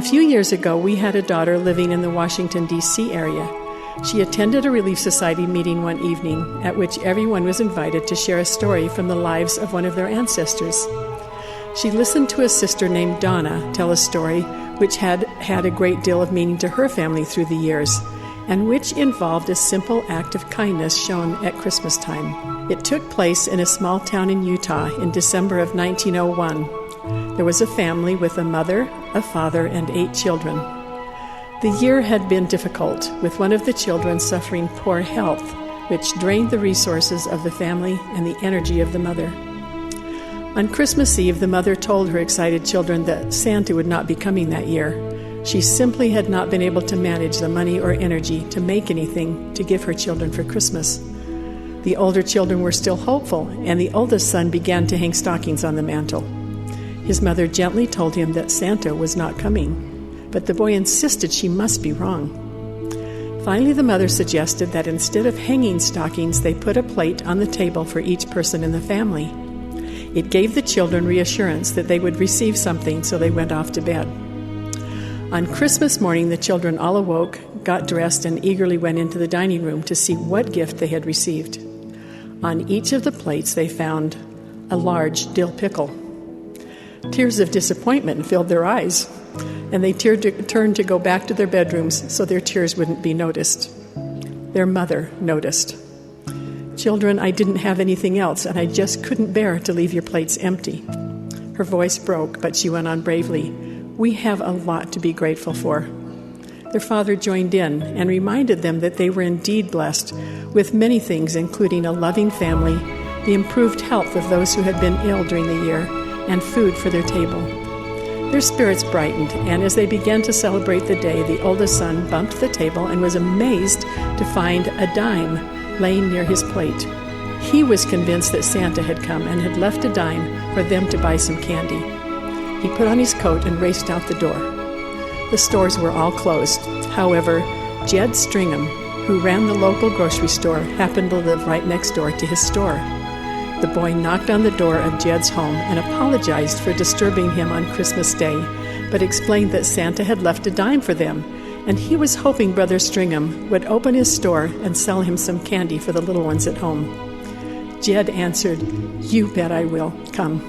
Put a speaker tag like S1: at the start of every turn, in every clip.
S1: few years ago, we had a daughter living in the Washington, D.C. area. She attended a Relief Society meeting one evening at which everyone was invited to share a story from the lives of one of their ancestors. She listened to a sister named Donna tell a story which had a great deal of meaning to her family through the years, and which involved a simple act of kindness shown at Christmas time. It took place in a small town in Utah in December of 1901. There was a family with a mother, a father, and 8 children. The year had been difficult, with one of the children suffering poor health, which drained the resources of the family and the energy of the mother. On Christmas Eve, the mother told her excited children that Santa would not be coming that year. She simply had not been able to manage the money or energy to make anything to give her children for Christmas. The older children were still hopeful, and the oldest son began to hang stockings on the mantel. His mother gently told him that Santa was not coming, but the boy insisted she must be wrong. Finally, the mother suggested that instead of hanging stockings, they put a plate on the table for each person in the family. It gave the children reassurance that they would receive something, so they went off to bed. On Christmas morning, the children all awoke, got dressed, and eagerly went into the dining room to see what gift they had received. On each of the plates, they found a large dill pickle. Tears of disappointment filled their eyes, and they turned to go back to their bedrooms so their tears wouldn't be noticed. Their mother noticed. "Children, I didn't have anything else, and I just couldn't bear to leave your plates empty." Her voice broke, but she went on bravely. "We have a lot to be grateful for." Their father joined in and reminded them that they were indeed blessed with many things, including a loving family, the improved health of those who had been ill during the year, and food for their table. Their spirits brightened, and as they began to celebrate the day, the oldest son bumped the table and was amazed to find a dime laying near his plate. He was convinced that Santa had come and had left a dime for them to buy some candy. He put on his coat and raced out the door. The stores were all closed. However, Jed Stringham, who ran the local grocery store, happened to live right next door to his store. The boy knocked on the door of Jed's home and apologized for disturbing him on Christmas Day, but explained that Santa had left a dime for them, and he was hoping Brother Stringham would open his store and sell him some candy for the little ones at home. Jed answered, "You bet I will. Come."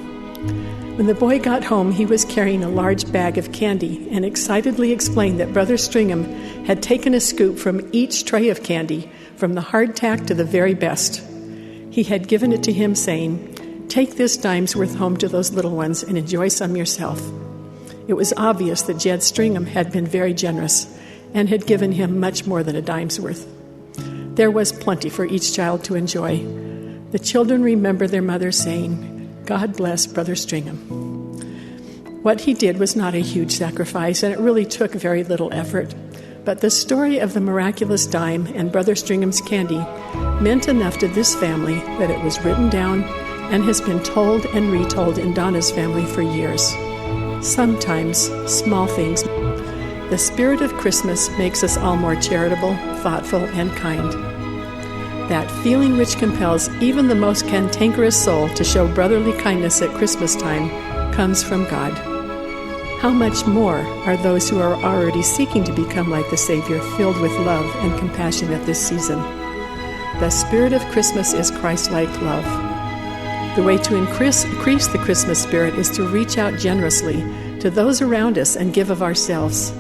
S1: When the boy got home, he was carrying a large bag of candy and excitedly explained that Brother Stringham had taken a scoop from each tray of candy, from the hardtack to the very best. He had given it to him, saying, "Take this dime's worth home to those little ones and enjoy some yourself." It was obvious that Jed Stringham had been very generous and had given him much more than a dime's worth. There was plenty for each child to enjoy. The children remembered their mother saying, "God bless Brother Stringham." What he did was not a huge sacrifice, and it really took very little effort. But the story of the miraculous dime and Brother Stringham's candy meant enough to this family that it was written down and has been told and retold in Donna's family for years. Sometimes small things. The spirit of Christmas makes us all more charitable, thoughtful, and kind. That feeling which compels even the most cantankerous soul to show brotherly kindness at Christmas time comes from God. How much more are those who are already seeking to become like the Savior, filled with love and compassion at this season? The spirit of Christmas is Christlike love. The way to increase the Christmas spirit is to reach out generously to those around us and give of ourselves.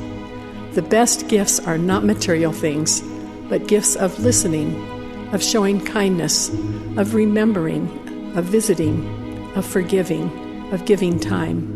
S1: The best gifts are not material things, but gifts of listening, of showing kindness, of remembering, of visiting, of forgiving, of giving time.